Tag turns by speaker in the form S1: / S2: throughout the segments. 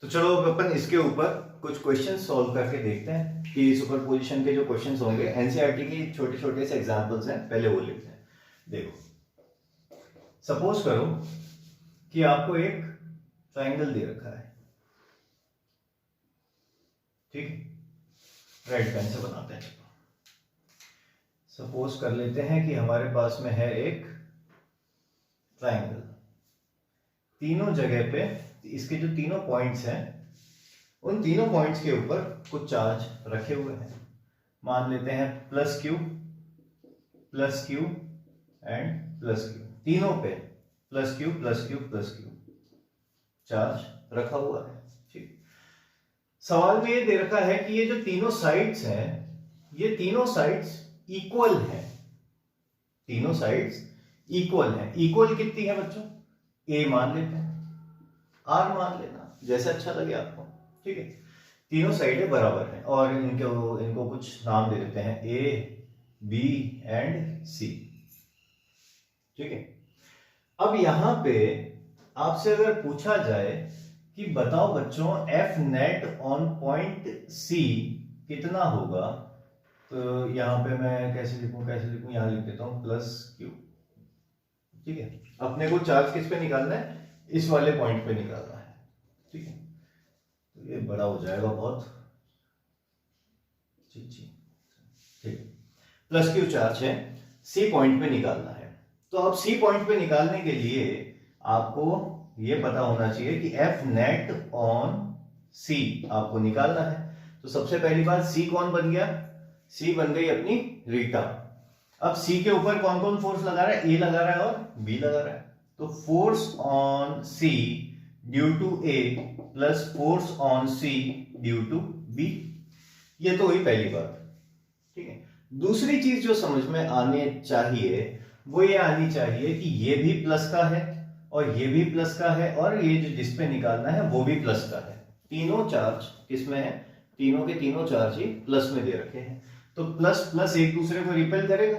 S1: तो चलो अब अपन इसके ऊपर कुछ क्वेश्चन सॉल्व करके देखते हैं कि सुपरपोजिशन के जो क्वेश्चंस होंगे एनसीईआरटी की छोटे छोटे से एग्जांपल्स हैं, पहले वो लेते हैं। देखो, सपोज करो कि आपको एक ट्रायंगल दे रखा है, ठीक, रेड पेन से बनाते हैं। सपोज कर लेते हैं कि हमारे पास में है एक ट्रायंगल, तीनों जगह पे इसके जो तीनों पॉइंट्स हैं उन तीनों पॉइंट्स के ऊपर कुछ चार्ज रखे हुए हैं। मान लेते हैं plus Q and plus Q, तीनों पे प्लस क्यू चार्ज रखा हुआ है, ठीक। सवाल में ये दे रखा है कि ये जो तीनों साइड्स हैं ये तीनों साइड्स इक्वल हैं, तीनों साइड्स इक्वल हैं। इक्वल कितनी है बच्चों? ए मान लेते हैं, आर मान लेना, जैसे अच्छा लगे आपको, ठीक है। तीनों साइडें बराबर हैं और इनको कुछ नाम दे देते हैं, ए बी एंड सी, ठीक है। अब यहां पे आपसे अगर पूछा जाए कि बताओ बच्चों F net on point C कितना होगा, तो यहां पे मैं कैसे लिखूं, यहां लिख देता हूं प्लस क्यू, ठीक है। अपने को चार्ज किस पे निकालना है? इस वाले पॉइंट पे निकालना है, ठीक है। तो ये बड़ा हो जाएगा बहुत, ठीक, प्लस क्यू चार्ज है, सी पॉइंट पे निकालना है। तो अब सी पॉइंट पे निकालने के लिए आपको ये पता होना चाहिए कि एफ नेट ऑन सी आपको निकालना है। तो सबसे पहली बात, सी कौन बन गया? सी बन गई अपनी रीटा। अब सी के ऊपर कौन कौन फोर्स लगा रहा है? ए लगा रहा है और बी लगा रहा है। तो force on C due to A plus force on C due to B, ये तो हुई पहली बात, ठीक है। दूसरी चीज जो समझ में आने चाहिए वो ये आनी चाहिए कि ये भी प्लस का है और ये भी प्लस का है और ये जो जिस पे निकालना है वो भी प्लस का है। तीनों चार्ज किसमें है? तीनों के तीनों चार्ज ही प्लस में दे रखे हैं। तो प्लस प्लस एक दूसरे को रिपेल करेगा,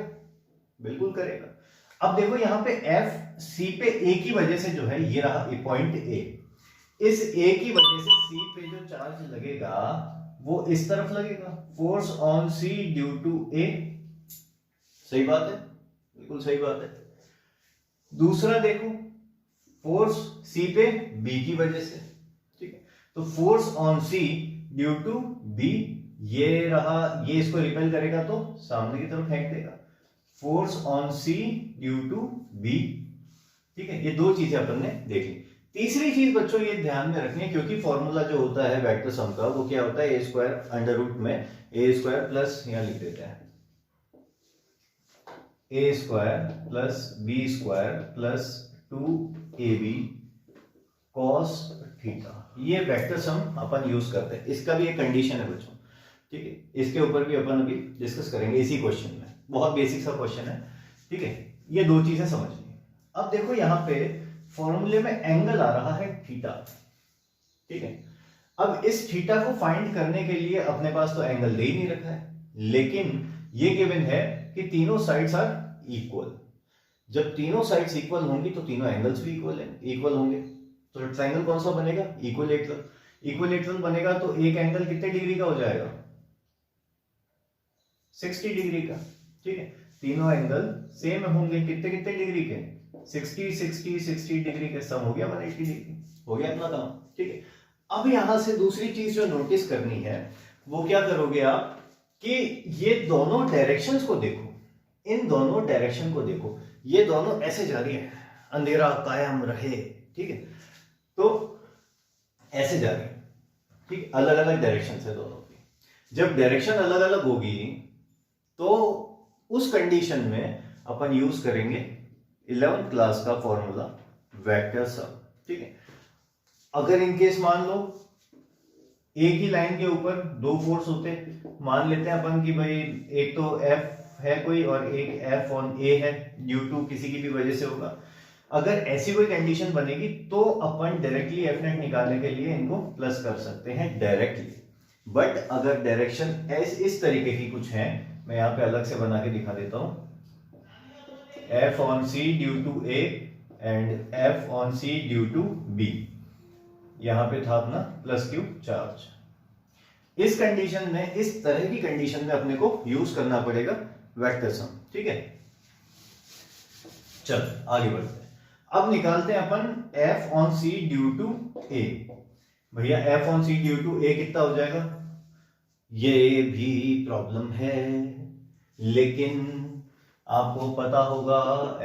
S1: बिल्कुल करेगा। अब देखो यहां पे एफ सी पे ए की वजह से जो है ये रहा पॉइंट ए, इस ए की वजह से सी पे जो चार्ज लगेगा वो इस तरफ लगेगा, force on C due to A. सही बात है, बिल्कुल सही बात है। दूसरा देखो, फोर्स सी पे बी की वजह से, ठीक है। तो force on C due to B, ये रहा, ये इसको रिपेल करेगा तो सामने की तरफ फेंक देगा, force on C due to B, ठीक है। ये दो चीजें अपन ने देखी। तीसरी चीज बच्चों ये ध्यान में रखनी है, क्योंकि फॉर्मूला जो होता है वेक्टर सम का वो क्या होता है? ए स्क्वायर अंडर रूट में ए स्क्वायर प्लस, यहां लिख देते हैं, A square plus B square plus 2ab cos theta, ये वेक्टर सम अपन यूज करते हैं। इसका भी एक कंडीशन है बच्चों, ठीक है। इसके ऊपर भी अपन अभी डिस्कस करेंगे इसी क्वेश्चन में, बहुत बेसिक सा क्वेश्चन है, ठीक है। ये दो चीजें समझनी। अब देखो यहां पे फॉर्मूले में एंगल आ रहा है थीटा, ठीक है। अब इस थीटा को फाइंड करने के लिए अपने पास तो एंगल दे ही नहीं रखा है, लेकिन ये गिवन है कि तीनों साइड्स आर इक्वल। जब तीनों साइड्स इक्वल होंगी तो तीनों एंगल्स भी इक्वल होंगे। तो ट्रायंगल कौन सा बनेगा? इक्विलेटरल। इक्विलेटरल बनेगा तो एक एंगल कितने डिग्री का हो जाएगा? 60 डिग्री का, ठीक है। तीनों एंगल सेम होंगे, कितने कितने डिग्री के? 60 डिग्री के, सम हो गया 180 डिग्री, हो गया अपना काम, ठीक है। अब यहां से दूसरी चीज जो नोटिस करनी है वो क्या करोगे आप कि ये दोनों डायरेक्शंस को देखो, इन दोनों डायरेक्शन को देखो, ये दोनों ऐसे जा रही है, अंधेरा कायम रहे, ठीक है। तो ऐसे जा रही है, ठीक, अलग अलग डायरेक्शन है दोनों की। जब डायरेक्शन अलग अलग होगी तो उस कंडीशन में अपन यूज करेंगे 11th क्लास का फॉर्मूला वेक्टर सम, ठीक है। अगर इनकेस मान लो एक ही लाइन के ऊपर दो फोर्स होते, मान लेते हैं अपन कि भाई एक तो एफ है कोई और एक एफ ऑन ए है, ड्यू टू किसी की भी वजह से होगा। अगर ऐसी कोई कंडीशन बनेगी तो अपन डायरेक्टली एफ नेट निकालने के लिए इनको प्लस कर सकते हैं डायरेक्टली। बट अगर डायरेक्शन इस तरीके की कुछ है, मैं यहां पे अलग से बना के दिखा देता हूं, F on C due to A and F on C due to B, यहां पे था अपना प्लस क्यू चार्ज। इस कंडीशन में, इस तरह की कंडीशन में अपने को यूज करना पड़ेगा वेक्टर सम, ठीक है। चल आगे बढ़ते हैं। अब निकालते हैं अपन f on c due to a। भैया f on c due to a कितना हो जाएगा? ये भी प्रॉब्लम है, लेकिन आपको पता होगा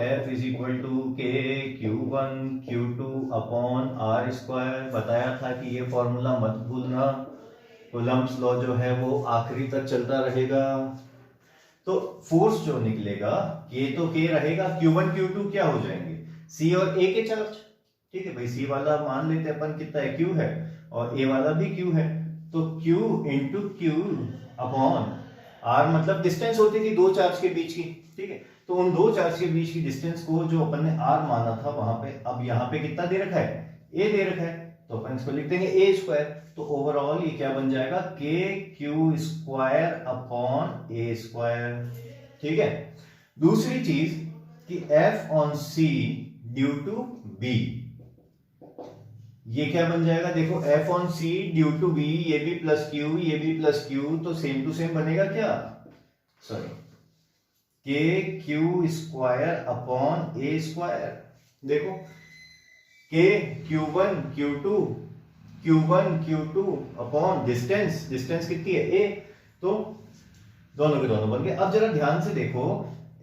S1: f इज इक्वल टू के Q1 Q2 upon R square. बताया था कि ये फॉर्मूला मत भूलना, कूलम्ब्स लॉ जो है वो आखिरी तक चलता रहेगा। तो फोर्स जो निकलेगा K तो K रहेगा, Q1 Q2 क्या हो जाएंगे? C और A के चार्ज, ठीक है भाई। C वाला मान लेते हैं अपन कितना है, Q है, और A वाला भी Q है, तो Q into Q upon R, मतलब डिस्टेंस होती थी दो चार्ज के बीच की, ठीक है। तो उन दो चार्ज के बीच की डिस्टेंस को जो अपन ने R माना था वहां पे, अब यहाँ पे कितना दे रखा है? A दे रखा है, तो अपन इसको लिख देंगे A स्क्वायर। तो ओवरऑल ये क्या बन जाएगा? K Q square upon A square, ठीक है। दूसरी चीज कि F on C due to B, ये क्या बन जाएगा? देखो F on C due to B, ये भी प्लस Q, ये भी प्लस Q, तो सेम टू सेम बनेगा क्या? Sorry, K Q square upon A square. देखो K Q1 Q2 upon distance, distance कितनी है? A, तो दोनों के दोनों बन गए। अब जरा ध्यान से देखो,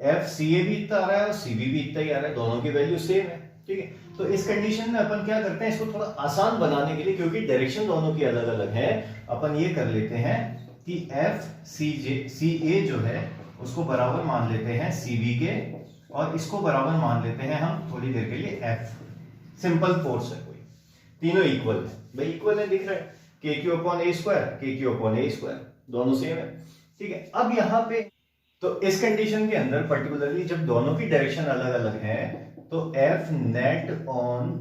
S1: FCA भी इतना आ रहा है और CB भी इतना ही आ रहा है, दोनों की वैल्यू सेम है, ठीक है। तो इस कंडीशन में अपन क्या करते हैं, इसको थोड़ा आसान बनाने के लिए, क्योंकि डायरेक्शन दोनों की अलग अलग है, अपन ये कर लेते हैं कि FCA जो है उसको बराबर मान लेते हैं CB के, और इसको बराबर मान लेते हैं हम थोड़ी देर के लिए F। सिंपल फोर्स है कोई, तीनों इक्वल है भाई, इक्वल है दिख रहा है, K Q upon A square, K Q upon A square, दोनों सेम है, ठीक है। अब यहाँ पे तो इस कंडीशन के अंदर पर्टिकुलरली जब दोनों की डायरेक्शन अलग अलग है, तो F net on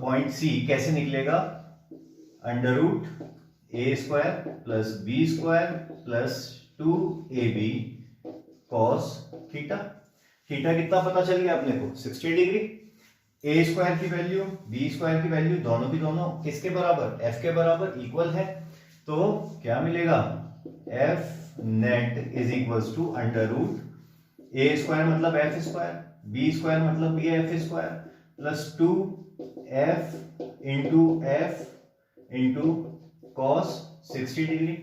S1: point C कैसे निकलेगा? Under root A square plus B square plus 2ab cos theta. Theta कितना पता चल गया अपने को? 60 डिग्री। ए स्क्वायर की वैल्यू, बी स्क्वायर की वैल्यू, दोनों की दोनों किसके बराबर? F के बराबर, इक्वल है। तो क्या मिलेगा? F net is equals to under root A square मतलब F स्क्वायर, बी स्क्वायर मतलब भी F square, plus 2F into F into cos 60 degree,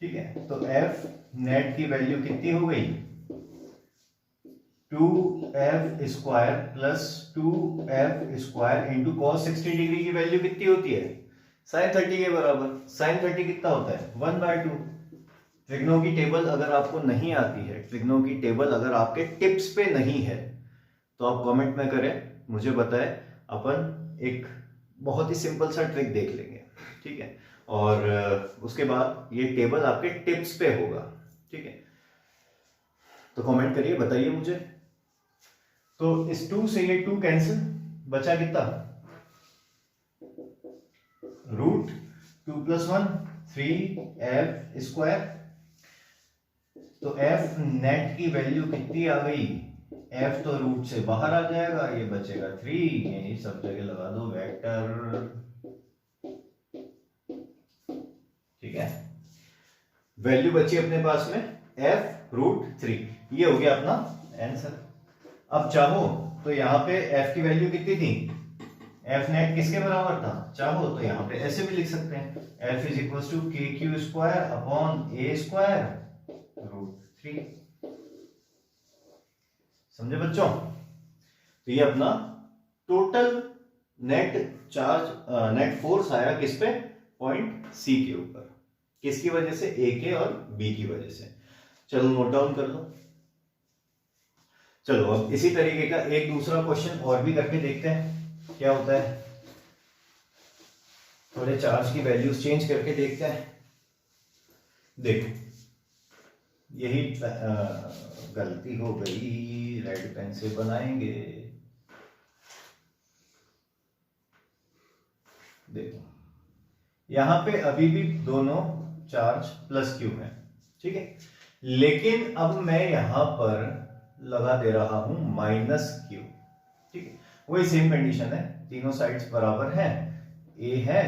S1: ठीक है। तो F नेट की वैल्यू कितनी हो गई? 2F square plus 2F square into cos 60 degree की वैल्यू कितनी होती है? साइन 30 के बराबर। साइन 30 कितना होता है? 1/2। ट्रिग्नो की टेबल अगर आपको नहीं आती है, ट्रिग्नो की टेबल अगर आपके टिप्स पे नहीं है, तो आप कमेंट में करें, मुझे बताएं, अपन एक बहुत ही सिंपल सा ट्रिक देख लेंगे, ठीक है। और उसके बाद ये टेबल आपके टिप्स पे होगा, ठीक है। तो कमेंट करिए, बताइए मुझे। तो इस 2 से ये 2 कैंसिल, बचा कितना? Root 2 + 1 3F square. तो F नेट की वैल्यू कितनी आ गई? F तो रूट से बाहर आ जाएगा, ये बचेगा 3, यही सब जगह लगा दो वेक्टर, ठीक है। वैल्यू बची अपने पास में F √3, ये हो गया अपना आंसर। अब चाहो तो यहाँ पे F की वैल्यू कितनी थी? F नेट किसके बराबर था? चाहो तो यहाँ पे ऐसे भी लिख सकते हैं, F is equal to KQ square upon A square √3। समझे बच्चों? तो ये अपना total net charge, net force आया किस पे? पॉइंट C के ऊपर। किसकी वजह से? A के और B की वजह से। चलो नोट डाउन कर लो। चलो अब इसी तरीके का एक दूसरा क्वेश्चन और भी करके देखते हैं क्या होता है। थोड़े चार्ज की वैल्यूज चेंज करके देखते हैं। देखो यही गलती हो गई, रेड पेन से बनाएंगे। देखो यहां पे अभी भी दोनों चार्ज प्लस क्यू है, ठीक है, लेकिन अब मैं यहां पर लगा दे रहा हूं माइनस क्यू, ठीक है। वही सेम कंडीशन है, तीनों साइड्स बराबर हैं, ए है,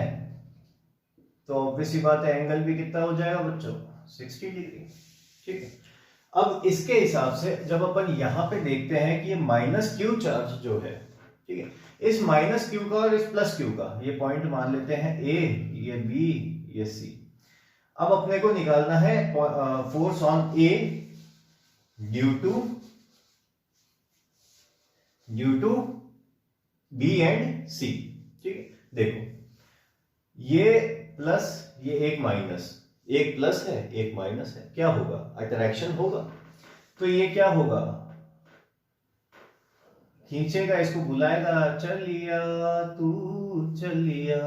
S1: तो ऑब्वियस सी बात है एंगल भी कितना हो जाएगा बच्चों, 60 डिग्री। ठीक है, अब इसके हिसाब से जब अपन यहां पे देखते हैं कि ये माइनस क्यू चार्ज जो है, ठीक है, इस माइनस क्यू का और इस प्लस क्यू का, ये पॉइंट मान लेते हैं ए, ये बी, ये सी। अब अपने को निकालना है force on A due to B and C. ठीक है, देखो ये प्लस, ये एक माइनस, एक प्लस है एक माइनस है, क्या होगा, अट्रैक्शन होगा। तो ये क्या होगा, खींचेगा, इसको बुलाएगा, चलिया तू चलिया,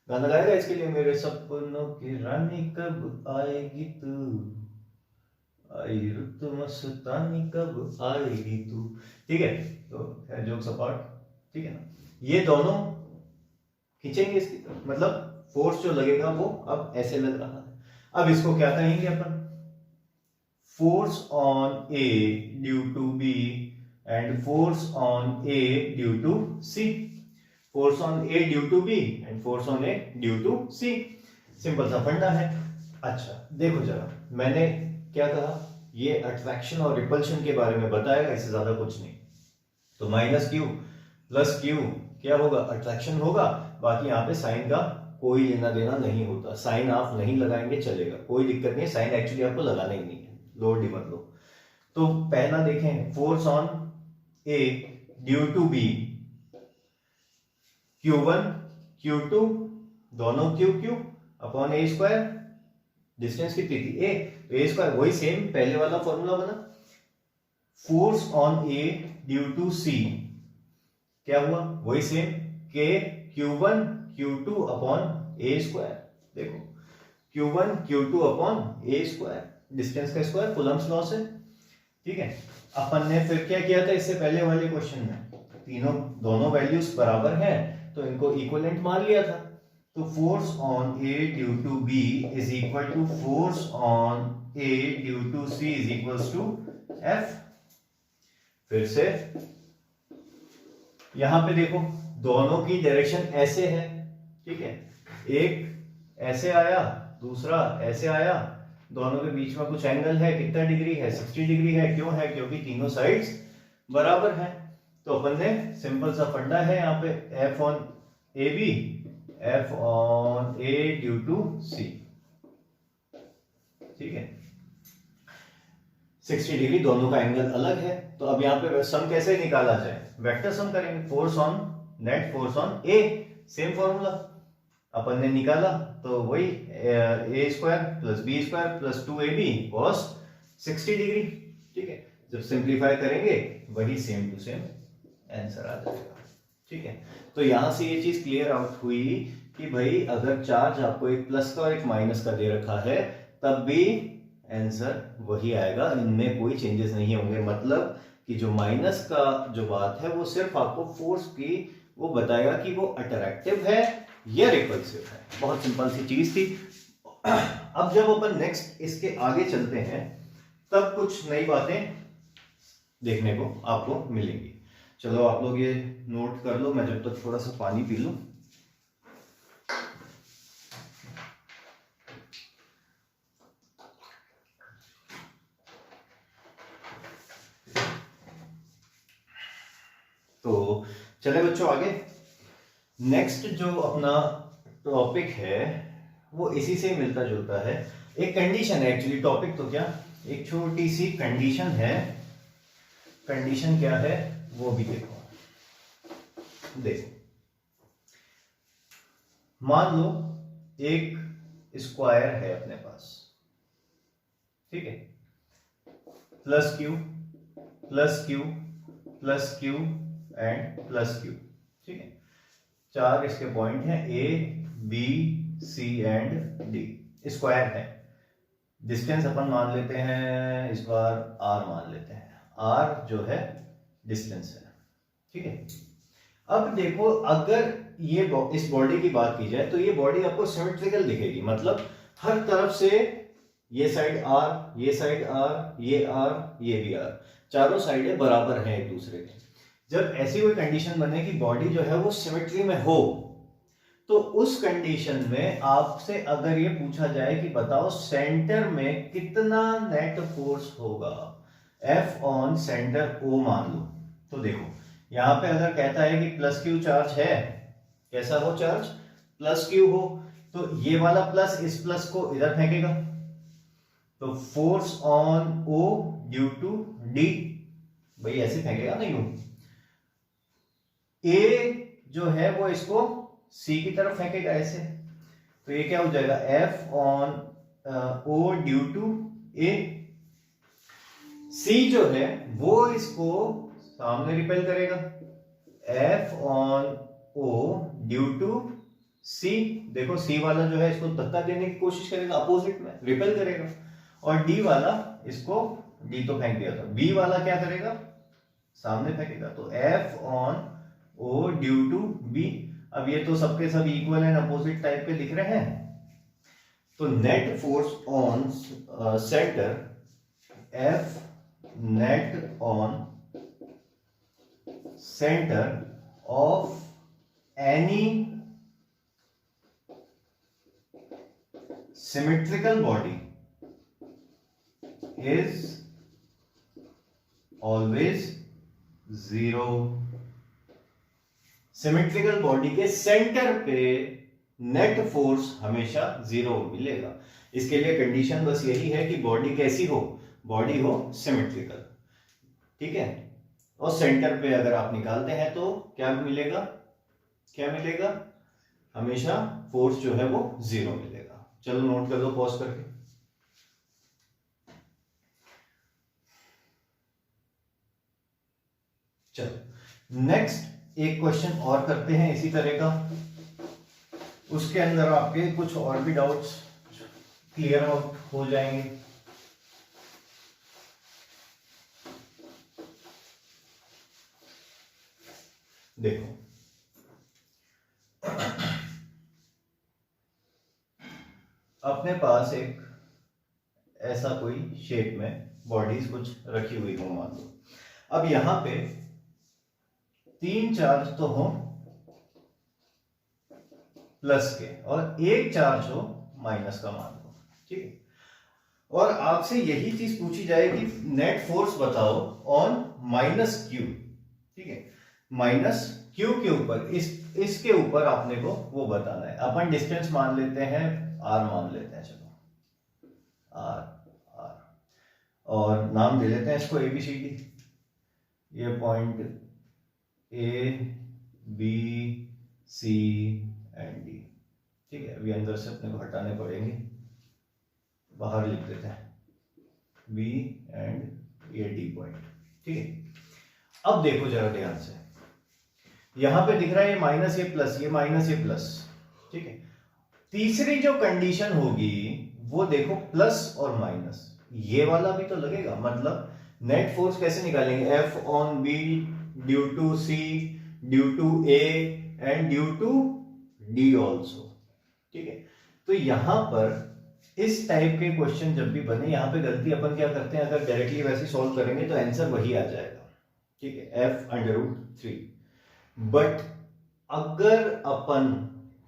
S1: गाना गाएगा इसके लिए, मेरे सपनों की रानी कब आएगी तू, आई रुत मस्तानी कब आएगी तू। ठीक है, तो जोक सपाट, ठीक है ना, ये दोनों खींचेंगे इसकी तरफ, मतलब फोर्स जो लगेगा वो अब ऐसे लग रहा है। अब इसको क्या कहेंगे अपन, force on A due to B and force on A due to C, force on A due to B and force on A due to C. Simple सा फंडा है। अच्छा देखो जरा, मैंने क्या कहा, ये अट्रैक्शन और रिपल्शन के बारे में बताएगा, इससे ज्यादा कुछ नहीं। तो माइनस क्यू प्लस क्यू क्या होगा, अट्रैक्शन होगा। बाकी यहाँ पे साइन का कोई लेना देना नहीं होता, साइन आप नहीं लगाएंगे चलेगा, कोई दिक्कत नहीं है, साइन एक्चुअली आपको लगाना ही नहीं है, लोड ही मत लो। तो पहला देखें, force on A due to B, Q1 Q2 दोनों Q upon A square, distance कितनी थी ए, तो ए स्क्वायर वही सेम पहले वाला फॉर्मूला बना। Force on A due to C क्या हुआ, वही सेम के Q1 Q2 upon A square. देखो Q1 Q2 upon A square, distance का स्क्वायर कूलम्स लॉ से। ठीक है, अपन ने फिर क्या किया था इससे पहले वाले क्वेश्चन में, दोनों वैल्यूज बराबर हैं तो इनको इक्विवेलेंट मान लिया था। तो force on A due to B is equal to force on A due to C is equals to F. फिर से यहां पे देखो दोनों की डायरेक्शन ऐसे है, ठीक है, एक ऐसे आया दूसरा ऐसे आया, दोनों के बीच में कुछ एंगल है, कितना डिग्री है, 60 डिग्री है। क्यों है, क्योंकि तीनों साइड्स बराबर हैं। तो अपन ने सिंपल सा फंडा है यहाँ पे, F on A B F on A due to C. ठीक है, 60 डिग्री दोनों का एंगल अलग है। तो अब यहाँ पे सम कैसे निकाला जाए, वेक्टर सम करेंगे, force on net force on A, same formula अपन ने निकाला, तो वही A square plus B square plus 2ab cos 60 degree. ठीक है, जब सिंप्लीफाई करेंगे वही सेम टू सेम आंसर आ जाएगा। ठीक है, तो यहां से ये चीज क्लियर आउट हुई कि भाई अगर चार्ज आपको एक प्लस का और एक माइनस का दे रखा है तब भी आंसर वही आएगा, इनमें कोई चेंजेस नहीं होंगे। मतलब कि जो माइनस का जो बात है वो सिर्फ आपको फोर्स की वो बताएगा कि वो अट्रैक्टिव है या रिपल्सिव है। बहुत सिंपल सी चीज थी। अब जब अपन नेक्स्ट इसके आगे चलते हैं तब कुछ नई बातें देखने को आपको मिलेंगी। चलो आप लोग ये नोट कर लो, मैं जब तक थोड़ा सा पानी पी लूं। तो चले बच्चों आगे, नेक्स्ट जो अपना टॉपिक है वो इसी से मिलता जुलता है। एक कंडीशन है एक्चुअली, टॉपिक तो क्या, एक छोटी सी कंडीशन है। कंडीशन क्या है वो भी देखो। मान लो एक स्क्वायर है अपने पास, ठीक है, plus Q plus Q plus Q and plus Q. ठीक है, चार इसके पॉइंट हैं A B C and D, square है। डिस्टेंस अपन मान लेते हैं इस बार आर मान लेते हैं, आर जो है डिस्टेंस है। ठीक है, अब देखो अगर ये इस बॉडी की बात की जाए तो ये बॉडी आपको सिमेट्रिकल दिखेगी, मतलब हर तरफ से ये साइड आर, ये साइड आर, ये आर, ये भी आर, चारों साइडें बराबर हैं एक दूसरे के। जब ऐसी कोई कंडीशन बने कि बॉडी जो है वो सिमेट्री में हो तो उस कंडीशन में आपसे अगर ये पूछा जाए कि बताओ सेंटर में कितना नेट फोर्स होगा, एफ ऑन सेंटर ओ मान लो, तो देखो यहां पे अगर कहता है कि प्लस क्यू चार्ज है, कैसा हो चार्ज, प्लस क्यू हो, तो ये वाला प्लस इस प्लस को इधर फेंकेगा, तो force on O due to D, भाई ऐसे फेंकेगा ना यूं, ए जो है वो इसको सी की तरफ फेंकेगा ऐसे, तो ये क्या हो जाएगा, F on O due to A, C जो है वो इसको सामने रिपेल करेगा, F on O due to C, देखो सी वाला जो है इसको धक्का देने की कोशिश करेगा, अपोजिट में रिपेल करेगा, और डी वाला इसको, डी तो फेंक दिया था, बी वाला क्या करेगा, सामने फेंकेगा, तो F on O due to B. अब ये तो सबके सब इक्वल एंड अपोजिट टाइप के दिख रहे हैं, तो net force on centre, F net on centre of any symmetrical body is always zero। Symmetrical body के सेंटर पे नेट फोर्स हमेशा जीरो मिलेगा। इसके लिए कंडीशन बस यही है कि बॉडी कैसी हो, बॉडी हो सिमेट्रिकल, ठीक है, और सेंटर पे अगर आप निकालते हैं तो क्या मिलेगा, क्या मिलेगा, हमेशा फोर्स जो है वो जीरो मिलेगा। चलो नोट कर दो पॉज करके। चलो नेक्स्ट एक क्वेश्चन और करते हैं इसी तरह का, उसके अंदर आपके कुछ और भी डाउट्स क्लियर आउट हो जाएंगे। देखो अपने पास एक ऐसा कोई शेप में बॉडीज कुछ रखी हुई हो मान लो, अब यहां पे 3 चार्ज तो हो प्लस के और एक चार्ज हो माइनस का मान लो, ठीक है, और आपसे यही चीज पूछी जाए कि नेट फोर्स बताओ ऑन माइनस क्यू, ठीक है, माइनस क्यू के ऊपर, इसके ऊपर आपने को वो बताना है। अपन डिस्टेंस मान लेते हैं, आर मान लेते हैं, चलो आर आर, और नाम दे लेते हैं इसको एबीसीडी, ये point A B C and D, ठीक है, अभी अंदर से अपने को हटाने पड़ेंगे, बाहर लिख देते हैं बी एंड ये डी पॉइंट, ठीक है। अब देखो जरा ध्यान से, यहां पे दिख रहा है ये माइनस ये प्लस, ये माइनस ये प्लस, ठीक है, तीसरी जो कंडीशन होगी वो देखो प्लस और माइनस, ये वाला भी तो लगेगा, मतलब नेट फोर्स कैसे निकालेंगे, F on B due to C due to A and due to D also, ठीक है। तो यहां पर इस टाइप के क्वेश्चन जब भी बने, यहां पे गलती अपन क्या करते हैं, अगर डायरेक्टली वैसे सॉल्व करेंगे तो आंसर वही आ जाएगा, ठीक है, f√3, बट अगर अपन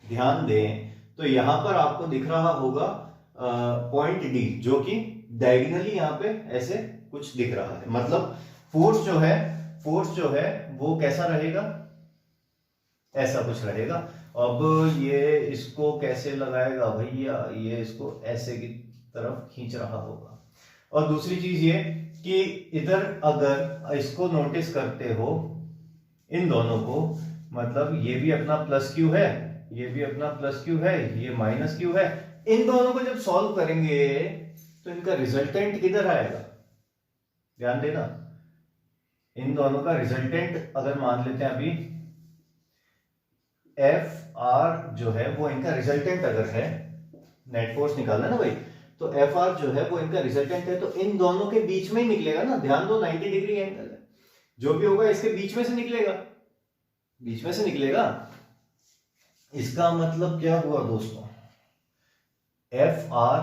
S1: ध्यान दें तो यहां पर आपको दिख रहा होगा पॉइंट डी, जो कि डायगोनली यहां पे ऐसे कुछ दिख रहा है, मतलब फोर्स जो है वो कैसा रहेगा, ऐसा कुछ रहेगा। अब ये इसको कैसे लगाएगा भैया, ये इसको ऐसे की तरफ खींच रहा होगा। और दूसरी चीज ये कि इधर अगर इसको नोटिस करते हो इन दोनों को, मतलब ये भी अपना प्लस क्यू है, ये भी अपना प्लस क्यू है, ये माइनस क्यू है, इन दोनों को जब सॉल्व करेंगे तो इनका रिजल्टेंट किधर आएगा, ध्यान देना, इन दोनों का रिजल्टेंट अगर मान लेते हैं अभी एफ आर जो है वो इनका रिजल्टेंट अगर है, नेट फोर्स निकालना ना भाई, तो एफ आर जो है वो इनका रिजल्टेंट है, तो इन दोनों के बीच में ही निकलेगा ना, ध्यान दो 90 डिग्री एंगल है, जो भी होगा इसके बीच में से निकलेगा, बीच में से निकलेगा। इसका मतलब क्या हुआ दोस्तों, एफ आर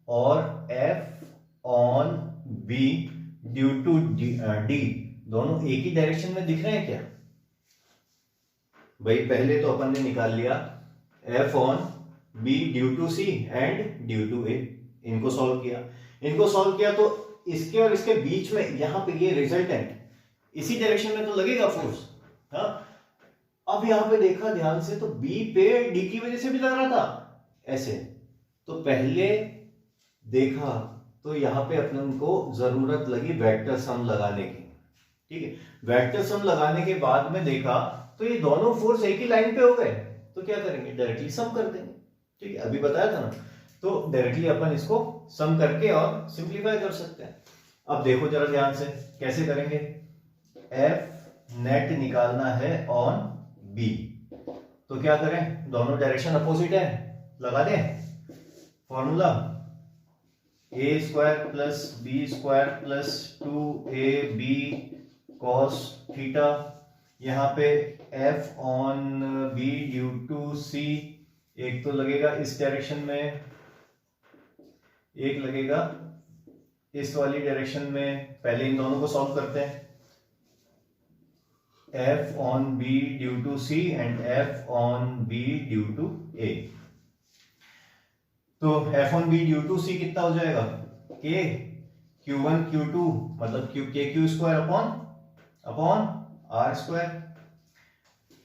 S1: और F on B due to D दोनों एक ही डायरेक्शन में दिख रहे हैं क्या भाई, पहले तो अपन ने निकाल लिया F on B due to C and due to A. इनको सॉल्व किया तो इसके और इसके बीच में यहां पे ये रिजल्टेंट इसी डायरेक्शन में तो लगेगा फोर्स। हाँ, अब यहां पे देखा ध्यान से तो बी पे डी की वजह से भी लग रहा था ऐसे। तो पहले देखा तो यहां पे अपन को जरूरत लगी वेक्टर सम लगाने की। ठीक है, वेक्टर सम लगाने के बाद में देखा तो ये दोनों फोर्स एक ही लाइन पे हो गए, तो क्या करेंगे, डायरेक्टली सम कर देंगे। ठीक है, अभी बताया था ना, तो डायरेक्टली अपन इसको सम करके और सिंप्लीफाई कर सकते हैं। अब देखो जरा ध्यान से कैसे करेंगे। एफ नेट निकालना है ऑन बी, तो क्या करें, दोनों डायरेक्शन अपोजिट है, लगा दें formula A square plus B square plus 2ab cos theta. यहाँ पे F on B due to C, एक तो लगेगा इस डायरेक्शन में, एक लगेगा इस वाली डायरेक्शन में। पहले इन दोनों को सॉल्व करते हैं। F on B due to C and F on B due to A. तो F on B due to C कितना हो जाएगा, के Q1 Q2 मतलब K Q square upon R square.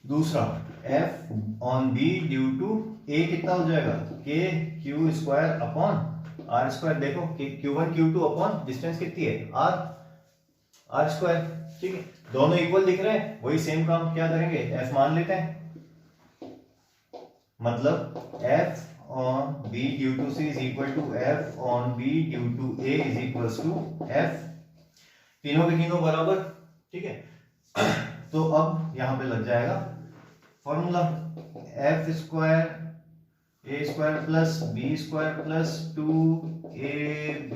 S1: दूसरा F on B due to A कितना हो जाएगा, K Q square upon R square. देखो Q1 Q2 अपॉन डिस्टेंस कितनी है, आर स्क्वायर। ठीक है, दोनों इक्वल दिख रहे हैं, वही सेम काम क्या करेंगे, एफ मान लेते हैं। मतलब F on b due to c is equal to f on b due to a is equals to f, तीनों के तीनों बराबर। ठीक है, तो अब यहां पे लग जाएगा formula F square A square plus B square plus 2ab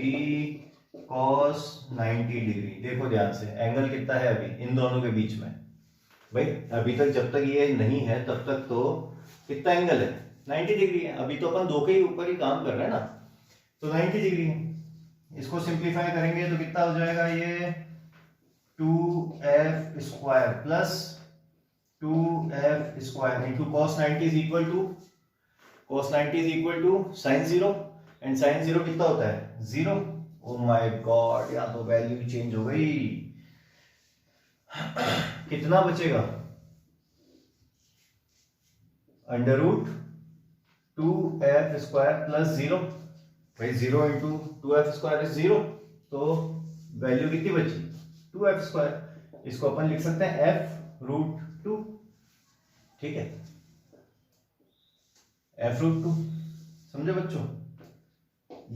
S1: cos 90 degree. देखो ध्यान से एंगल कितना है अभी इन दोनों के बीच में, भाई अभी तक जब तक ये नहीं है तब तक तो कितना एंगल है, 90 डिग्री है। अभी तो अपन दो के ही ऊपर ही काम कर रहे हैं ना, तो 90 डिग्री है। इसको सिंप्लीफाई करेंगे तो कितना हो जाएगा, ये 2f square plus 2f square into cos 90 is equal to sin 0 and sin 0 कितना होता है, 0। ओ माय गॉड, यहाँ तो वैल्यू चेंज हो गई। कितना बचेगा, under root 2f square plus 0, भाई 0 इंटू 2f स्क्वायर इज 0, तो वैल्यू कितनी बची, 2f स्क्वायर। इसको अपन लिख सकते हैं f रूट 2। ठीक है, f रूट 2, समझे बच्चों।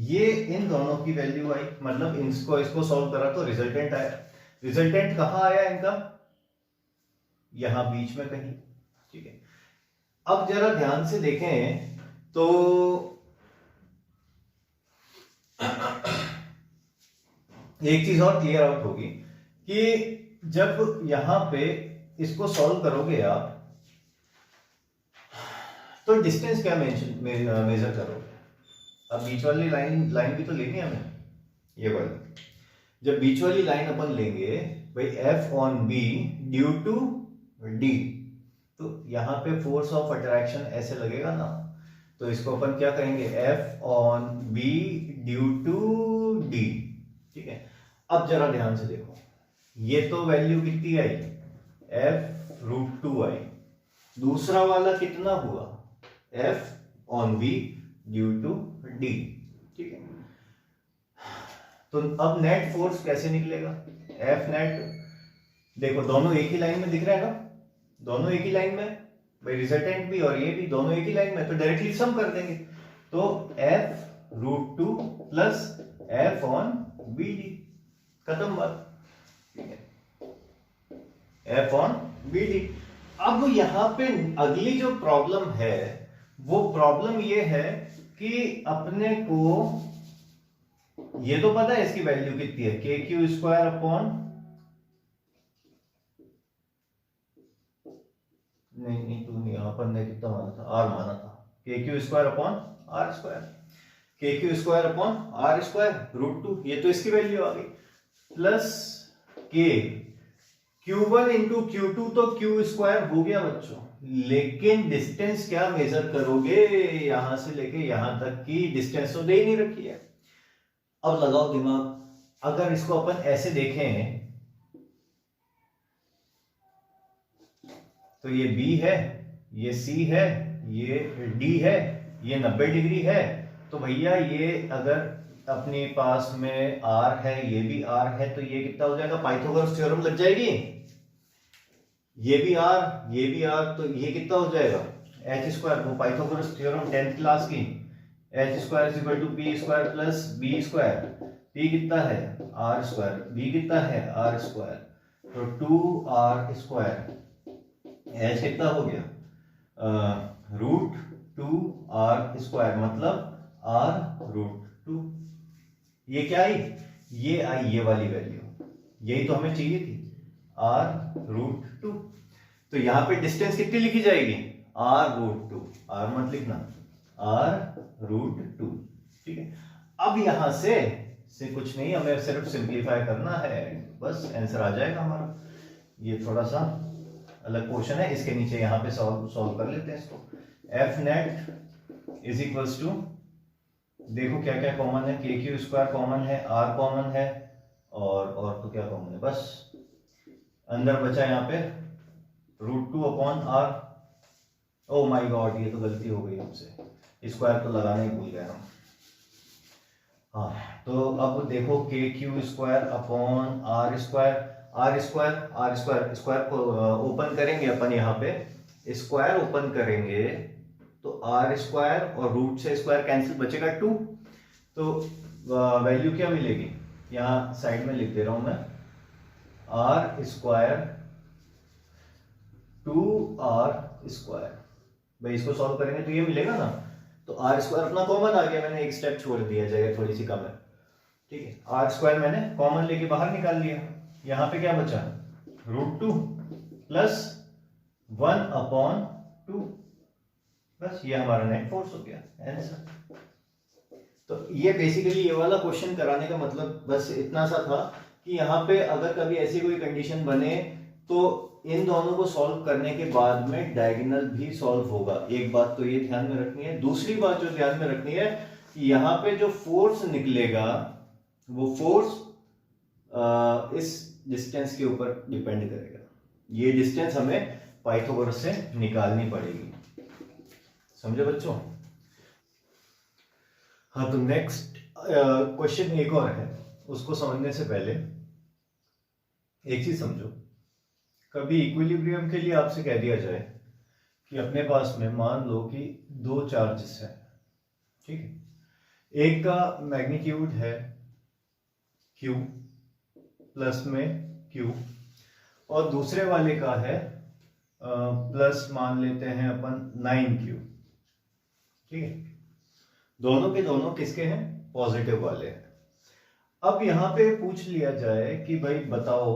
S1: ये इन दोनों की वैल्यू आई, मतलब इसको सॉल्व करा तो रिजल्टेंट आया। रिजल्टेंट कहां आया इनका, यहां बीच में कहीं। ठीक है, अब जरा ध्यान से देखें तो एक चीज और क्लियर आउट होगी कि जब यहां पे इसको सॉल्व करोगे आप तो डिस्टेंस क्या मेजर करोगे। अब बीच वाली लाइन भी तो लेनी है हमें, ये वाली। जब बीच वाली लाइन अपन लेंगे भाई F on B due to D, तो यहां पे फोर्स ऑफ अट्रैक्शन ऐसे लगेगा ना, तो इसको अपन क्या करेंगे, F on B due to D. ठीक है, अब जरा ध्यान से देखो, ये तो वैल्यू कितनी आई, एफ रूट 2 आई। दूसरा वाला कितना हुआ, F on B due to D. ठीक है, तो अब नेट फोर्स कैसे निकलेगा, एफ नेट। देखो दोनों एक ही लाइन में दिख रहा है ना, दोनों एक ही लाइन में, भाई रिजल्टेंट भी और ये भी दोनों एक ही लाइन में, तो डायरेक्टली सम कर देंगे। तो F root 2 plus F on B D, खत्म बात। ठीक है, एफ ऑन बी डी। अब यहां पे अगली जो प्रॉब्लम है वो प्रॉब्लम ये है कि अपने को ये तो पता है इसकी वैल्यू कितनी है, के क्यू स्क्वायर अपॉन, नहीं तू नहीं, अपन ने कितना माना था, आर माना था, K Q square upon R square, K Q square upon R square root 2, ये तो इसकी वैल्यू आ गई, प्लस के Q1 इंटू Q2, तो क्यू स्क्वायर हो गया बच्चों, लेकिन डिस्टेंस क्या मेजर करोगे, यहां से लेके यहां तक की डिस्टेंस तो दे ही नहीं रखी है। अब लगाओ दिमाग, अगर इसको अपन ऐसे देखें तो ये B है, ये C है, ये D है, ये 90 डिग्री है। तो भैया ये अगर अपने पास में R है, ये भी R है, तो ये कितना हो जाएगा, पाइथागोरस थ्योरम लग जाएगी। ये भी R, ये भी R, तो ये कितना हो जाएगा, h स्क्वायर, वो पाइथागोरस थ्योरम 10th क्लास की, h square is equal to p square plus b square. p कितना है r स्क्वायर, b कितना है r स्क्वायर, तो 2r स्क्वायर, h कितना हो गया रूट 2r स्क्वायर, मतलब r रूट 2। ये क्या आई, ये आई ये वाली वैल्यू, यही तो हमें चाहिए थी, r रूट 2। तो यहां पे डिस्टेंस कितनी लिखी जाएगी, r रूट 2, r मत लिखना, r रूट 2, ठीक है। अब यहां से कुछ नहीं, हमें सिर्फ सिंपलीफाई करना है, बस आंसर आ जाएगा हमारा। ये थोड़ा सा अलग क्वेश्चन है, इसके नीचे यहाँ पे सॉल्व कर लेते हैं इसको। F net is equals to, देखो क्या क्या कॉमन है, के क्यू स्क्वायर कॉमन है, आर कॉमन है, और तो क्या कॉमन है, बस अंदर बचा यहाँ पे root 2 upon R. Oh my god, ये तो गलती हो गई हमसे, स्क्वायर तो लगाना ही भूल गए हम। हाँ, तो अब देखो K Q square upon R square, R square square को ओपन करेंगे अपन, यहाँ पे स्क्वायर ओपन करेंगे तो आर स्क्वायर और रूट से स्क्वायर कैंसिल, बचेगा 2। तो वैल्यू क्या मिलेगी, यहाँ साइड में लिख दे रहा हूं मैं, आर स्क्वायर 2r स्क्वायर। भाई इसको सॉल्व करेंगे तो ये मिलेगा ना, तो आर स्क्वायर अपना कॉमन आ गया, मैंने एक स्टेप छोड़ दिया, जगह थोड़ी सी कम है, ठीक है। आर स्क्वायर मैंने कॉमन लेके बाहर निकाल लिया, यहाँ पे क्या बचा, रूट 2 प्लस 1 अपॉन 2, बस ये हमारा नेट फोर्स हो गया आंसर। तो ये बेसिकली ये वाला क्वेश्चन कराने का मतलब बस इतना सा था कि यहाँ पे अगर कभी ऐसी कोई कंडीशन बने तो इन दोनों को सॉल्व करने के बाद में डायगोनल भी सॉल्व होगा। एक बात तो ये ध्यान में रखनी है। दूसरी बात जो ध्यान में रखनी है कि यहाँ पे जो फोर्स निकलेगा वो फोर्स इस डिस्टेंस के ऊपर डिपेंड करेगा। ये डिस्टेंस हमें पाइथागोरस से निकालनी पड़ेगी, समझे बच्चों। हाँ, तो नेक्स्ट क्वेश्चन एक और है, उसको समझने से पहले एक चीज समझो। कभी इक्विलिब्रियम के लिए आपसे कह दिया जाए कि अपने पास में मान लो कि दो चार्जेस हैं, ठीक है। एक का मैग्नीट्यूड है Q प्लस में Q और दूसरे वाले का है प्लस मान लेते हैं अपन 9Q, ठीक है। दोनों के दोनों किसके हैं, पॉजिटिव वाले हैं। अब यहां पे पूछ लिया जाए कि भाई बताओ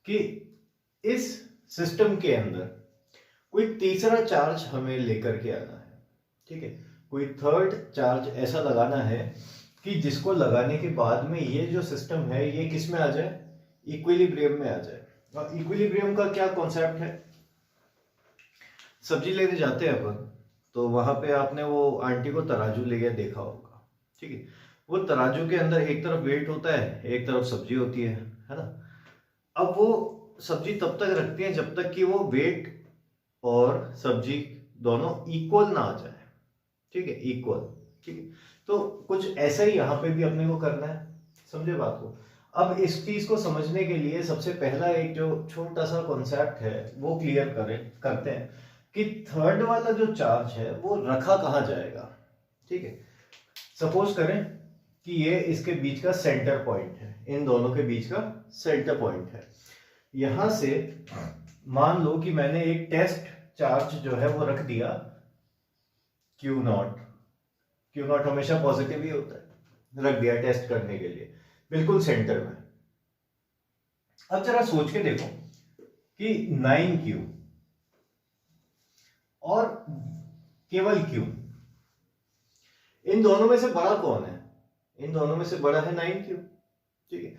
S1: कि इस सिस्टम के अंदर कोई तीसरा चार्ज हमें लेकर के आना है, ठीक है। कोई थर्ड चार्ज ऐसा लगाना है कि जिसको लगाने के बाद में ये जो सिस्टम है ये किस में आ जाए, इक्विलिब्रियम में आ जाए। और इक्विलिब्रियम का क्या कॉन्सेप्ट है, सब्जी लेने जाते हैं अपन तो वहां पे आपने वो आंटी को तराजू ले गया देखा होगा, ठीक है। वो तराजू के अंदर एक तरफ वेट होता है, एक तरफ सब्जी होती है ना। अब वो सब्जी तब तक रखती है जब तक कि वो वेट और सब्जी दोनों इक्वल ना आ जाए, ठीक है, इक्वल, ठीक है। तो कुछ ऐसा ही यहाँ पे भी अपने को करना है, समझे बात को। अब इस चीज को समझने के लिए सबसे पहला एक जो छोटा सा कॉन्सेप्ट है वो क्लियर करते हैं कि थर्ड वाला जो चार्ज है वो रखा कहाँ जाएगा, ठीक है। सपोज करें कि ये इसके बीच का सेंटर पॉइंट है, इन दोनों के बीच का सेंटर पॉइंट है। यहां से मान लो कि मैंने एक टेस्ट चार्ज जो है वो रख दिया Q0, Q0 हमेशा पॉजिटिव ही होता है, रख दिया टेस्ट करने के लिए बिल्कुल सेंटर में। अब जरा सोच के देखो कि 9Q और केवल Q, इन दोनों में से बड़ा कौन है, इन दोनों में से बड़ा है 9Q, ठीक है।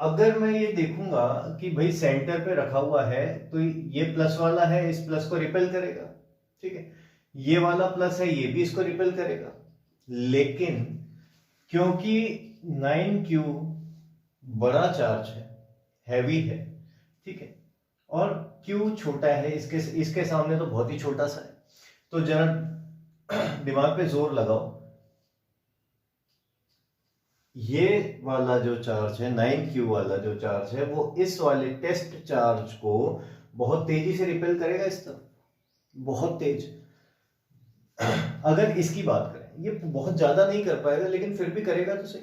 S1: अगर मैं ये देखूंगा कि भाई सेंटर पे रखा हुआ है तो ये प्लस वाला है, इस प्लस को रिपेल करेगा, ठीक है, ये वाला प्लस है, ये भी इसको रिपेल करेगा। लेकिन क्योंकि 9q बड़ा चार्ज है, हैवी है, ठीक है, और q छोटा है, इसके सामने तो बहुत ही छोटा सा है, तो जरा दिमाग पे जोर लगाओ। ये वाला जो चार्ज है, 9q वाला जो चार्ज है, वो इस वाले टेस्ट चार्ज को बहुत तेजी से रिपेल करेगा इस तरफ, बहुत तेज। अगर इसकी बात करें, ये बहुत ज्यादा नहीं कर पाएगा लेकिन फिर भी करेगा तो सही।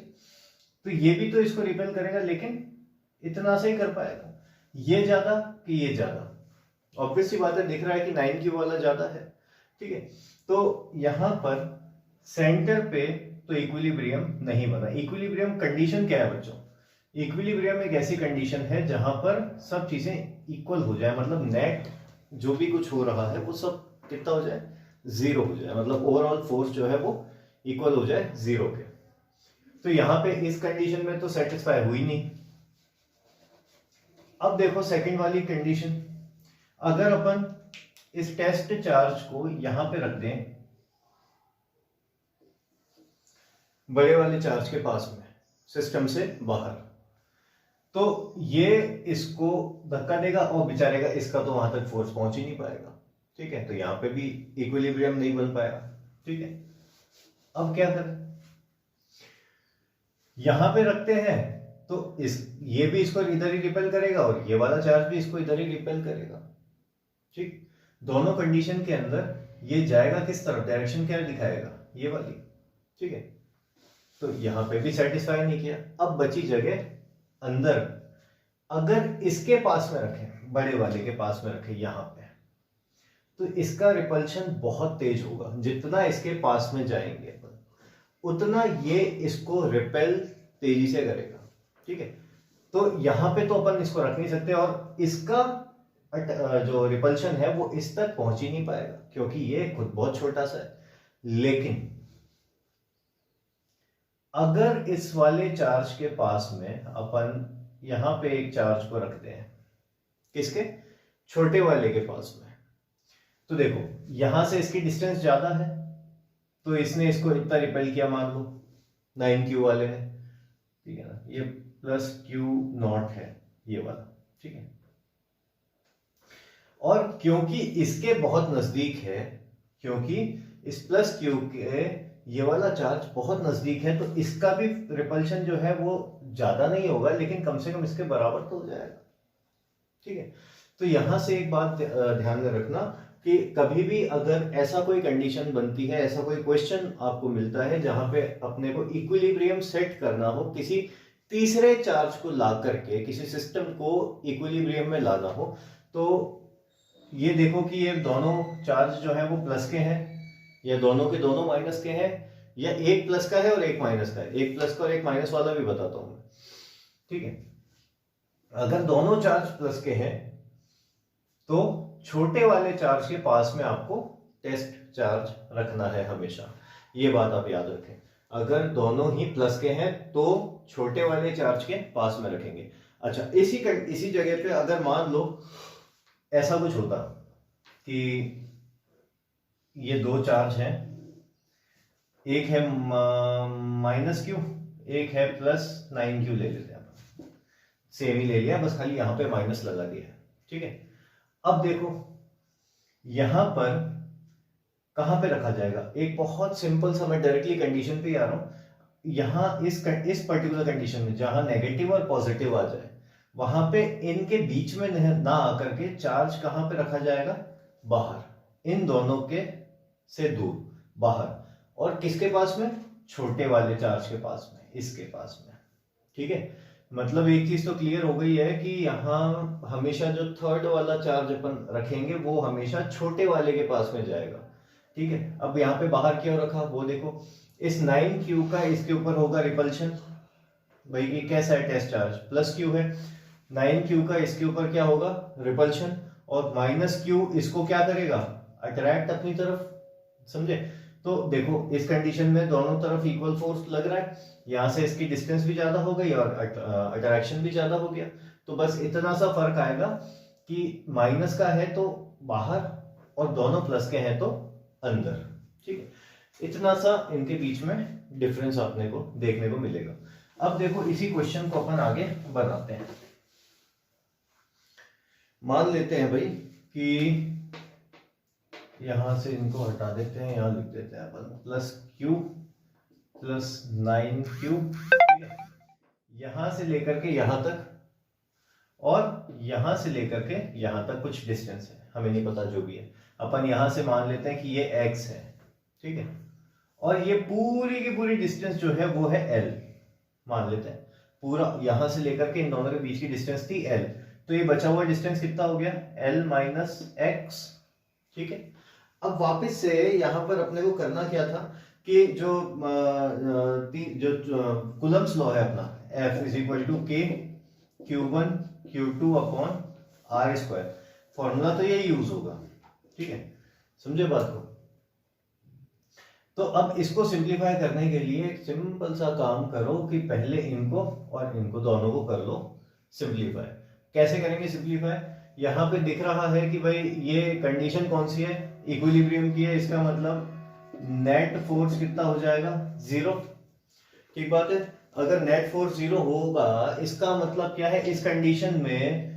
S1: तो ये भी तो इसको रिपेल करेगा लेकिन इतना से ही कर पाएगा। ये ज्यादा कि ये ज्यादा, ऑब्वियस सी बात है, दिख रहा है कि 9q वाला ज्यादा है, ठीक है। तो यहां पर सेंटर पे तो इक्विलिब्रियम नहीं बना। इक्विलिब्रियम कंडीशन क्या है बच्चों? इक्विलिब्रियम एक ऐसी कंडीशन है जहां पर सब चीजें इक्वल हो जाए, मतलब नेट जो भी कुछ हो रहा है वो सब कितना हो जाए, जीरो हो जाए, मतलब ओवरऑल फोर्स जो है वो इक्वल हो जाए जीरो के। तो यहां पे इस कंडीशन में तो सेटिस्फाई हुई नहीं। अब देखो सेकंड वाली कंडीशन, अगर अपन इस टेस्ट चार्ज को यहां पे रख दें बड़े वाले चार्ज के पास में, सिस्टम से बाहर, तो ये इसको धक्का देगा और बेचारे का इसका तो वहां तक फोर्स पहुंच ही नहीं पाएगा, ठीक है। तो यहां पे भी इक्विलिब्रियम नहीं बन पाएगा, ठीक है। अब क्या करें? यहां पे रखते हैं तो ये भी इसको इधर ही रिपेल करेगा और ये वाला चार्ज भी इसको इधर ही रिपेल करेगा, ठीक। दोनों कंडीशन के अंदर ये जाएगा किस तरफ, डायरेक्शन क्या दिखाएगा, ये वाली, ठीक है। तो यहां पे भी सेटिस्फाई नहीं किया। अब बची जगह अंदर, अगर इसके पास में रखें, बड़े वाले के पास में रखें यहां पे, तो इसका रिपल्शन बहुत तेज होगा। जितना इसके पास में जाएंगे उतना ये इसको रिपेल तेजी से करेगा, ठीक है। तो यहां पे तो अपन इसको रख नहीं सकते और इसका जो रिपल्शन है वो इस तक पहुंच ही नहीं पाएगा क्योंकि ये खुद बहुत छोटा सा है। लेकिन अगर इस वाले चार्ज के पास में अपन यहां पे एक चार्ज को रखते हैं, किसके, छोटे वाले के पास में, तो देखो यहां से इसकी डिस्टेंस ज्यादा है तो इसने इसको इतना रिपेल किया, मान लो 9q वाले ने, ठीक है ना, ये प्लस q0 है ये वाला, ठीक है। और क्योंकि इसके बहुत नजदीक है, क्योंकि इस प्लस q के ये वाला चार्ज बहुत नजदीक है, तो इसका भी रिपल्शन जो है वो ज्यादा नहीं होगा लेकिन कम से कम इसके बराबर तो हो जाएगा, ठीक है। तो यहां से एक बात ध्यान में रखना कि कभी भी अगर ऐसा कोई कंडीशन बनती है, ऐसा कोई क्वेश्चन आपको मिलता है जहां पे अपने को इक्विलिब्रियम सेट करना हो, किसी तीसरे चार्ज को ला करके किसी सिस्टम को इक्विलिब्रियम में लाना हो, तो ये देखो कि ये दोनों चार्ज जो है वो प्लस के हैं या दोनों के दोनों माइनस के हैं या एक प्लस का है और एक माइनस का है। एक प्लस का और एक माइनस वाला भी बताता हूं मैं, ठीक है। अगर दोनों चार्ज प्लस के हैं तो छोटे वाले चार्ज के पास में आपको टेस्ट चार्ज रखना है हमेशा, ये बात आप याद रखें। अगर दोनों ही प्लस के हैं तो छोटे वाले चार्ज के पास में रखेंगे। अच्छा, इसी जगह पे अगर मान लो ऐसा कुछ होता कि ये दो चार्ज हैं, एक है -q, एक है +9q, ले लेते हैं, सेम ही ले लिया, बस खाली यहां पे माइनस लगा दिया, ठीक है। अब देखो यहां पर कहां पे रखा जाएगा, एक बहुत सिंपल सा, मैं डायरेक्टली कंडीशन पे आ रहा हूं। यहां इस पर्टिकुलर कंडीशन में जहां नेगेटिव और पॉजिटिव आ जाए, वहां पे इनके बीच में ना आकर के चार्ज कहां पे रखा जाएगा, बाहर, इन दोनों के से दूर बाहर, और किसके पास में, छोटे वाले चार्ज के पास में, इसके पास में, ठीक है। मतलब एक चीज तो क्लियर हो गई है कि यहां हमेशा जो थर्ड वाला चार्ज अपन रखेंगे वो हमेशा छोटे वाले के पास में जाएगा, ठीक है। अब यहाँ पे बाहर क्यों रखा, वो देखो, इस 9q का इसके ऊपर होगा रिपल्शन, भाई ये कैसा है, टेस्ट चार्ज +q है, 9q का इसके ऊपर क्या होगा, रिपल्शन, और -q इसको क्या करेगा, अट्रैक्ट अपनी तरफ, समझे। तो देखो इस कंडीशन में दोनों तरफ इक्वल फोर्स लग रहा है, यहाँ से इसकी डिस्टेंस भी ज्यादा हो गई और अट्रैक्शन भी ज्यादा हो गया। तो बस इतना सा फर्क आएगा कि माइनस का है तो बाहर और दोनों प्लस के हैं तो अंदर। ठीक है, इतना सा इनके बीच में डिफरेंस आपने को देखने को मिलेगा। अब देखो इसी क्वेश्चन को अपन आगे बनाते हैं। मान लेते हैं भाई कि यहां से इनको हटा देते हैं, यहां लिख देते हैं अपन प्लस क्यू प्लस 9q, यहां से लेकर के यहां तक और यहां से लेकर के यहां तक कुछ डिस्टेंस है, हमें नहीं पता जो भी है। अपन यहां से मान लेते हैं कि ये x है, ठीक है, और ये पूरी की पूरी डिस्टेंस जो है वो है l मान लेते हैं। पूरा यहां से लेकर के इन दोनों के बीच की डिस्टेंस थी l, तो ये बचा हुआ डिस्टेंस कितना हो गया l माइनस एक्स। ठीक है, अब वापस से यहां पर अपने को करना क्या था कि जो कूलम्ब्स लॉ है अपना F is equal to K Q1 Q2 upon R square, formula तो यही यूज होगा। ठीक है, समझे बात को। तो अब इसको सिंप्लीफाई करने के लिए एक सिंपल सा काम करो कि पहले इनको और इनको दोनों को कर लो सिंप्लीफाई। कैसे करेंगे सिंप्लीफाई? यहां पे दिख रहा है कि भाई ये कंडीशन कौन सी है, इक्विलिब्रियम की है, इसका मतलब नेट फोर्स कितना हो जाएगा 0। ठीक बात है, अगर नेट फोर्स 0 होगा इसका मतलब क्या है, इस कंडीशन में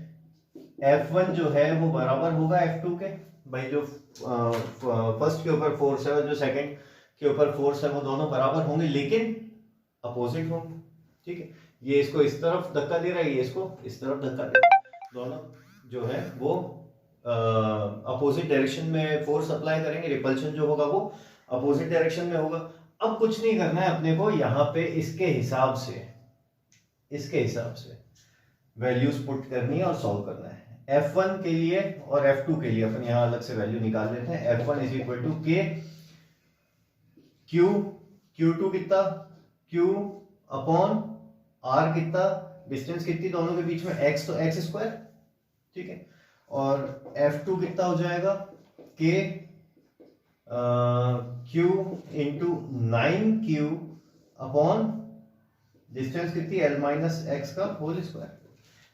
S1: F1 जो है वो बराबर होगा F2 के। भाई जो फर्स्ट के ऊपर फोर्स है और जो सेकंड के ऊपर फोर्स है वो दोनों बराबर होंगे लेकिन अपोजिट होंगे। ठीक है, ये इसको इस तरफ धक्का दे रहा है, ये इसको इस तरफ धक्का दे रहा है, दोनों जो है वो अपोजिट डायरेक्शन में फोर्स अप्लाई करेंगे, रिपल्शन जो होगा वो अपोजिट डायरेक्शन में होगा। अब कुछ नहीं करना है अपने को, यहाँ पे इसके हिसाब से वैल्यूज पुट करनी है और सॉल्व करना है। F1 के लिए और F2 के लिए अपन यहाँ अलग से वैल्यू निकाल लेते हैं। F1 is equal to K Q, Q2 कितना Q अपॉन R कितना, डिस्टेंस कितनी दोनों के बीच में x, तो x स्क्वायर। ठीक है, और F2 कितना हो जाएगा K Q into 9Q upon distance कितनी L माइनस एक्स का होल स्क्वायर।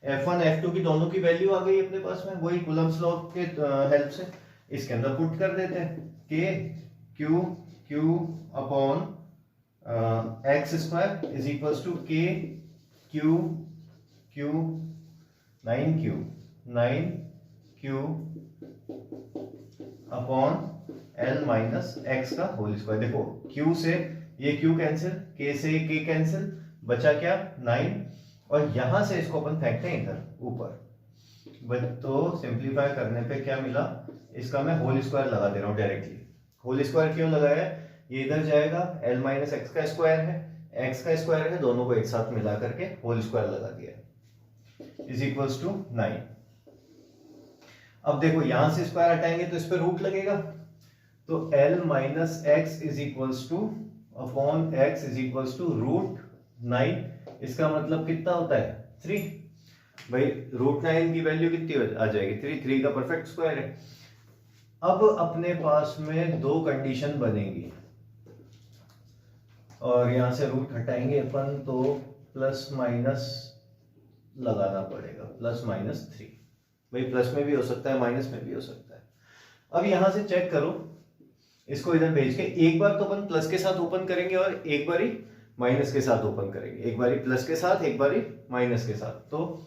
S1: F1 F2 की दोनों की वैल्यू आ गई अपने पास में, वही कूलम्ब्स लॉ के हेल्प से इसके अंदर पुट कर देते हैं। K Q upon x square is equals to K Q 9Q upon L minus x का होल स्क्वायर। देखो Q से ये Q कैंसिल, K से K कैंसिल, बचा क्या 9, और यहां से इसको अपन फेंकते हैं इधर ऊपर। तो सिंप्लीफाई करने पे क्या मिला, इसका मैं होल स्क्वायर लगा दे रहा हूं डायरेक्टली। होल स्क्वायर क्यों लगाया, ये इधर जाएगा, L माइनस एक्स का स्क्वायर है, एक्स का स्क्वायर है, दोनों को एक साथ मिला करके होल स्क्वायर लगा दिया इज इक्वल्स टू 9। अब देखो यहां से स्क्वायर हटाएंगे तो इस पे रूट लगेगा, तो L minus x is equals to upon x is equals to root 9। इसका मतलब कितना होता है 3। भाई रूट 9 की वैल्यू कितनी आ जाएगी 3 का परफेक्ट स्क्वायर है। अब अपने पास में दो कंडीशन बनेगी और यहां से रूट हटाएंगे अपन तो प्लस माइनस लगाना पड़ेगा, प्लस माइनस 3। भाई प्लस में भी हो सकता है माइनस में भी हो सकता है। अब यहां से चेक करो, इसको इधर भेज के एक बार तो अपन प्लस के साथ ओपन करेंगे और एक बारी माइनस के साथ ओपन करेंगे, एक बारी प्लस के साथ एक बारी माइनस के साथ। तो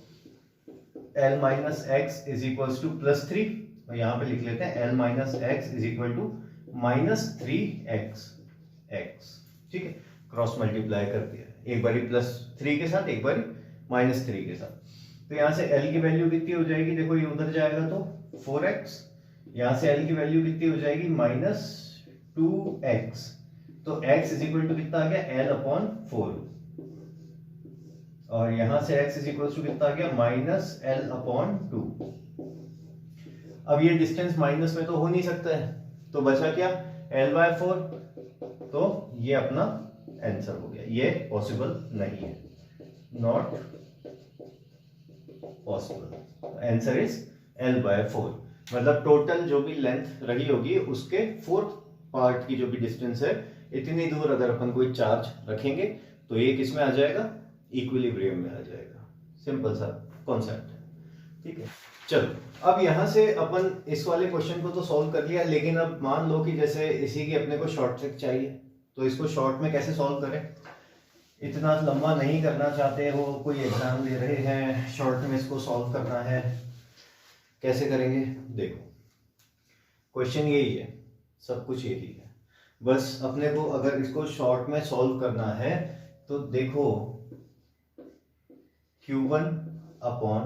S1: L minus x is equals to plus 3, और यहां पे लिख लेते हैं L minus x is equal to minus 3x। ठीक है, क्रॉस मल्टीप्लाई कर दिया, एक बारी प्लस 3 के साथ एक बारी माइनस 3 के साथ। तो यहां से L की वैल्यू कितनी हो जाएगी, देखो ये उधर जाएगा तो 4x, यहां से L की वैल्यू कितनी हो जाएगी माइनस 2x। तो x इज इक्वल टू कितना आ गया L अपॉन 4, और यहां से x इज इक्वल टू कितना आ गया माइनस L अपॉन 2। अब ये डिस्टेंस माइनस में तो हो नहीं सकता है, तो बचा क्या L/4, तो ये अपना आंसर हो गया। ये पॉसिबल नहीं है, not possible. Answer is L/4, मतलब टोटल जो भी लेंथ रही होगी उसके 4 पार्ट की जो भी डिस्टेंस है इतनी दूर अगर अपन कोई चार्ज रखेंगे तो ये किस में आ जाएगा, इक्विलिब्रियम में आ जाएगा। सिंपल सा कॉन्सेप्ट है, ठीक है। चलो अब यहां से अपन इस वाले क्वेश्चन को तो सॉल्व कर लिया, लेकिन अब मान लो कि जैसे इसी की अपने को शॉर्ट ट्रिक चाहिए, तो इसको शॉर्ट में कैसे सॉल्व करें। इतना लंबा नहीं करना चाहते हो, कोई एग्जाम दे रहे हैं, शॉर्ट में इसको सॉल्व करना है, कैसे करेंगे। देखो क्वेश्चन यही है, सब कुछ यही है, बस अपने को अगर इसको शॉर्ट में सॉल्व करना है तो देखो Q1 upon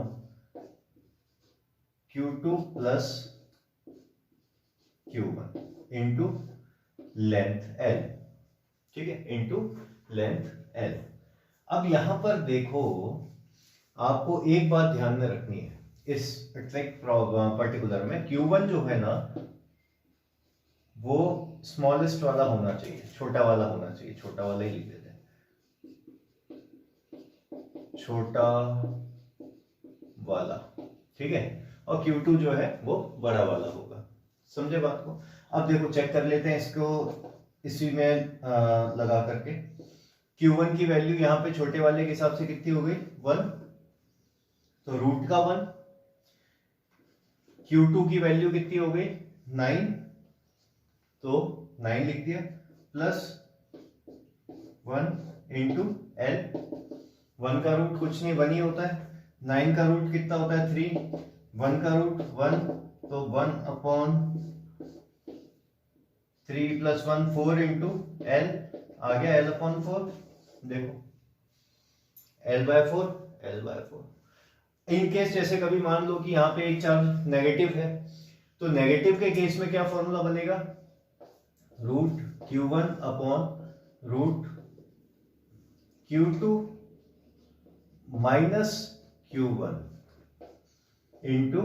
S1: Q2 plus Q1 into length L, ठीक है, इंटू लेंथ L। अब यहां पर देखो आपको एक बात ध्यान में रखनी है, इस पर्टिकुलर में Q1 जो है ना वो स्मॉलेस्ट वाला होना चाहिए, छोटा वाला होना चाहिए, छोटा वाला ही लिख देते हैं, छोटा वाला, ठीक है। और Q2 जो है वो बड़ा वाला होगा, समझे बात को। अब देखो चेक कर लेते हैं इसको इसी में लगा करके। Q1 की वैल्यू यहाँ पे छोटे वाले के हिसाब से कितनी हो गई, 1, तो रूट का 1। Q2 की वैल्यू कितनी हो गई, 9, तो 9 लिख दिया, प्लस 1 इंटू L। 1 का रूट कुछ नहीं 1 ही होता है, 9 का रूट कितना होता है 3, 1 का रूट 1, तो 1 अपॉन 3 प्लस 1 4 इंटू L आ गया, L अपॉन 4। देखो L by 4, L by 4। In case जैसे कभी मान लो कि यहाँ पे एक चार्ज नेगेटिव है, तो नेगेटिव के केस में क्या फॉर्मूला बनेगा, root Q1 upon root Q2 minus Q1 into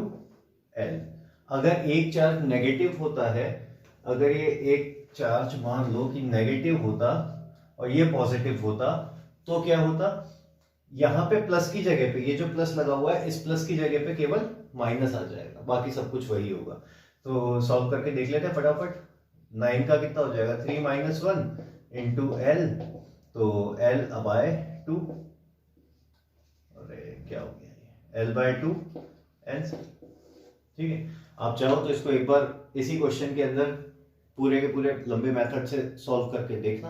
S1: L। अगर एक चार्ज नेगेटिव होता है, अगर ये एक चार्ज मान लो कि नेगेटिव होता और ये पॉजिटिव होता, तो क्या होता, यहां पे प्लस की जगह पे, ये जो प्लस लगा हुआ है, इस प्लस की जगह पे केवल माइनस आ जाएगा, बाकी सब कुछ वही होगा। तो सॉल्व करके देख लेते हैं फटाफट। 9 का कितना हो जाएगा, 3 माइनस 1 इंटू L, तो L बाय 2, अरे क्या हो गया, L बाय 2 आंसर, ठीक है। आप चाहो तो इसको एक बार इसी क्वेश्चन के अंदर पूरे के पूरे लंबे मेथड से सॉल्व करके देखना,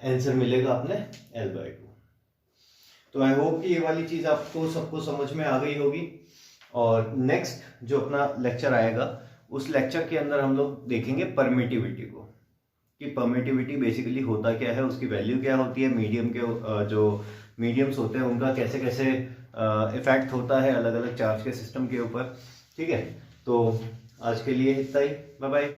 S1: आंसर मिलेगा अपने L बाय 2। तो आई होप कि ये वाली चीज आपको सबको समझ में आ गई होगी। और नेक्स्ट जो अपना लेक्चर आएगा, उस लेक्चर के अंदर हम लोग देखेंगे परमिटिविटी को, कि परमिटिविटी बेसिकली होता क्या है, उसकी वैल्यू क्या होती है, मीडियम के जो मीडियम्स होते हैं उनका कैसे कैसे इफेक्ट होता है अलग अलग चार्ज के सिस्टम के ऊपर, ठीक है। तो आज के लिए इतना ही, बाय बाय।